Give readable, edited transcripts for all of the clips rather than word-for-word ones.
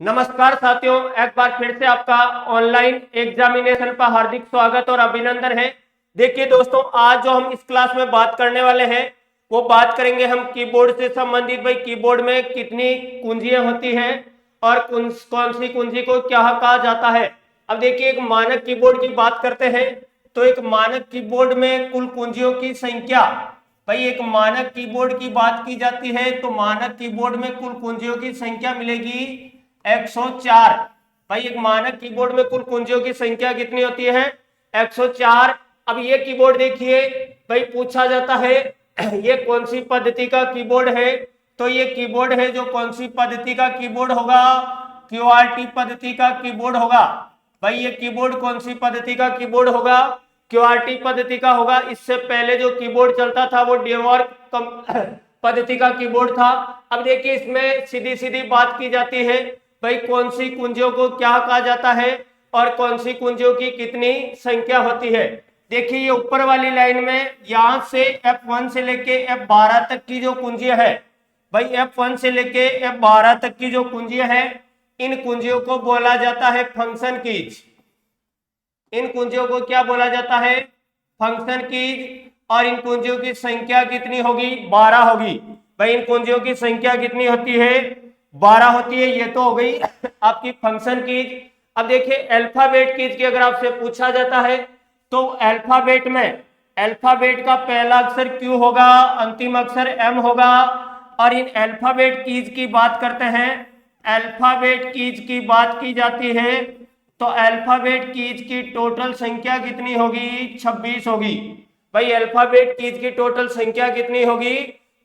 नमस्कार साथियों, एक बार फिर से आपका ऑनलाइन एग्जामिनेशन पर हार्दिक स्वागत और अभिनंदन है। देखिए दोस्तों, आज जो हम इस क्लास में बात करने वाले हैं वो बात करेंगे हम कीबोर्ड से संबंधित। भाई, कीबोर्ड में कितनी कुंजियां होती हैं और कौन सी कुंजी को क्या कहा जाता है। अब देखिए, एक मानक कीबोर्ड की बात करते हैं तो एक मानक कीबोर्ड में कुल कुंजियों की संख्या, भाई एक मानक कीबोर्ड की बात की जाती है तो मानक कीबोर्ड में कुल कुंजियों की संख्या मिलेगी 104। भाई, एक मानक कीबोर्ड में कुल कुंजियों की संख्या कितनी होती है? 104। अब ये कीबोर्ड देखिए, भाई पूछा जाता है ये कौन सी पद्धति का कीबोर्ड है, तो ये कीबोर्ड है जो कौन सी पद्धति का कीबोर्ड होगा? क्यूआरटी पद्धति का कीबोर्ड होगा। भाई, ये कीबोर्ड कौन सी पद्धति का कीबोर्ड होगा? क्यूआरटी पद्धति का होगा। इससे पहले जो कीबोर्ड चलता था वो डेवॉर पद्धति का कीबोर्ड था। अब देखिए, इसमें सीधी सीधी बात की जाती है, भाई कौन सी कुंजियों को क्या कहा जाता है और कौन सी कुंजियों की कितनी संख्या होती है। देखिए, ये ऊपर वाली लाइन में यहां से F1 से लेके F12 तक की जो कुंजियां है, भाई F1 से लेके F12 तक की जो कुंजियां है, इन कुंजियों को बोला जाता है फंक्शन कीज। इन कुंजियों को क्या बोला जाता है? Function keys. और इन कुंजियों की संख्या कितनी होगी? 12 होगी। भाई, इन कुंजियों की संख्या कितनी होती है? 12 होती है। ये तो हो गई आपकी फंक्शन कीज। अब देखिए, अल्फाबेट कीज की अगर आपसे पूछा जाता है तो अल्फाबेट में अल्फाबेट का पहला अक्षर Q होगा, अंतिम अक्षर M होगा। और इन अल्फाबेट कीज की बात करते हैं, अल्फाबेट कीज की बात की जाती है तो अल्फाबेट कीज की टोटल संख्या कितनी होगी? 26 होगी। भाई, अल्फाबेट कीज की टोटल संख्या कितनी होगी?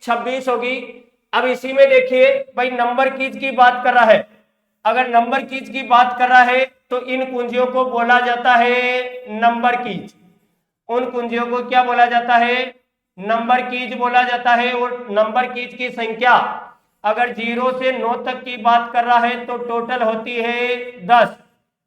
26 होगी। अब इसी में देखिए, भाई नंबर कीज की बात कर रहा है। अगर नंबर कीज की बात कर रहा है तो इन कुंजियों को बोला जाता है नंबर कीज। उन कुंजियों को क्या बोला जाता है? नंबर कीज बोला जाता है। और नंबर कीज की संख्या अगर 0 से 9 तक की बात कर रहा है तो टोटल होती है 10।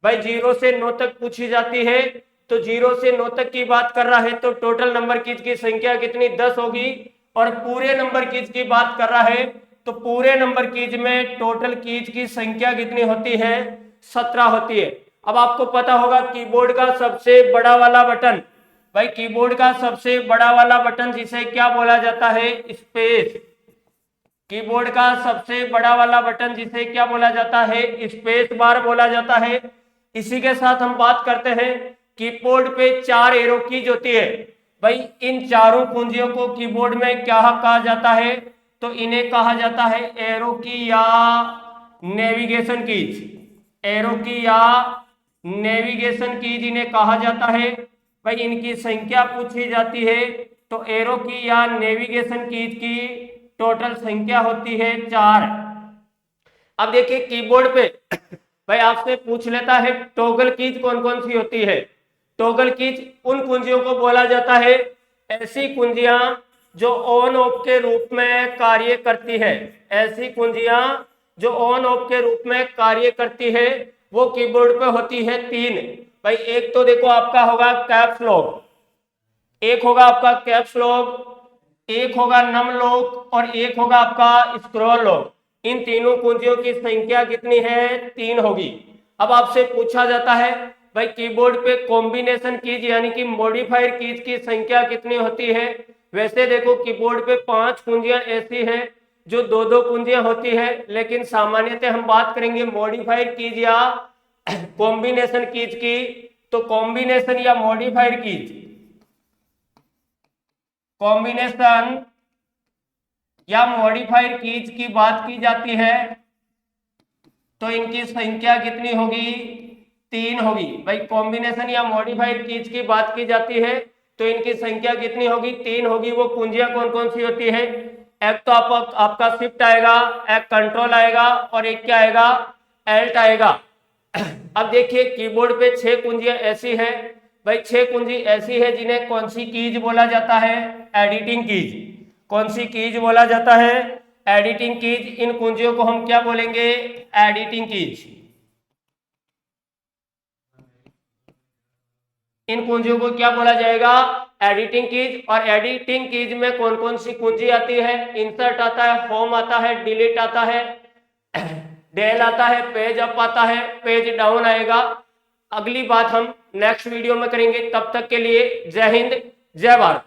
भाई, 0 से 9 तक पूछी जाती है तो 0 से 9 तक की बात कर रहा है तो टोटल नंबर कीज की संख्या कितनी? 10 होगी। और पूरे नंबर कीज की बात कर रहा है तो पूरे नंबर कीज में टोटल कीज की संख्या कितनी होती है? 17 होती है। अब आपको पता होगा कीबोर्ड का सबसे बड़ा वाला बटन, भाई कीबोर्ड का सबसे बड़ा वाला बटन जिसे क्या बोला जाता है? स्पेस। कीबोर्ड का सबसे बड़ा वाला बटन जिसे क्या बोला जाता है? स्पेस बार बोला जाता है। इसी के साथ हम बात करते हैं, कीबोर्ड पे 4 एरो कीज होती है। भाई, इन चारों कुंजियों को कीबोर्ड में क्या कहा जाता है? तो इन्हें कहा जाता है एरो की या नेविगेशन कीज। एरो की या नेविगेशन कीज इन्हें कहा जाता है। भाई, इनकी संख्या पूछी जाती है तो एरो की या नेविगेशन कीज की टोटल संख्या होती है 4। अब देखिए, कीबोर्ड पे भाई आपसे पूछ लेता है टॉगल कीज कौन कौन सी होती है। टॉगल कीज उन कुंजियों को बोला जाता है, ऐसी कुंजियां जो ऑन ऑफ के रूप में कार्य करती है। ऐसी कुंजियां जो ऑन ऑफ के रूप में कार्य करती है वो कीबोर्ड पे होती है 3। भाई, एक तो देखो आपका होगा कैप्स लॉक, एक होगा आपका कैप्स लॉक, एक होगा नम लॉक और एक होगा आपका स्क्रॉल लॉक। इन तीनों कुंजियों की संख्या कितनी है? 3 होगी। अब आपसे पूछा जाता है, भाई कीबोर्ड पे कॉम्बिनेशन कीज यानी कि मॉडिफायर कीज की संख्या कितनी होती है? वैसे देखो, कीबोर्ड पे 5 कुंजियां ऐसी हैं जो 2-2 कुंजियां होती है, लेकिन सामान्यतः हम बात करेंगे मॉडिफायर कीज या कॉम्बिनेशन कीज की। तो कॉम्बिनेशन या मॉडिफायर कीज, कॉम्बिनेशन या मॉडिफायर कीज की बात की जाती है तो इनकी संख्या कितनी होगी? 3 होगी। भाई, कॉम्बिनेशन या मॉडिफायर कीज की बात की जाती है तो इनकी संख्या कितनी होगी? 3 होगी। वो कुंजियां कौन कौन सी होती है? एक तो आपका शिफ्ट आएगा, एक कंट्रोल आएगा और एक क्या आएगा? एल्ट आएगा। अब देखिए, कीबोर्ड पे 6 कुंजियां ऐसी है। भाई, 6 कुंजी ऐसी है जिन्हें कौन सी कीज बोला जाता है? Editing keys. कौन सी कीज बोला जाता है? Editing keys. इन कुंजियों को हम क्या बोलेंगे? Editing keys. इन कुंजियों को क्या बोला जाएगा? Editing keys. और एडिटिंग कीज में कौन कौन सी कुंजी आती है? इंसर्ट आता है, होम आता है, डिलीट आता है। डेल आता है, पेज अप आता है, पेज डाउन आएगा। अगली बात हम नेक्स्ट वीडियो में करेंगे। तब तक के लिए जय हिंद, जय भारत।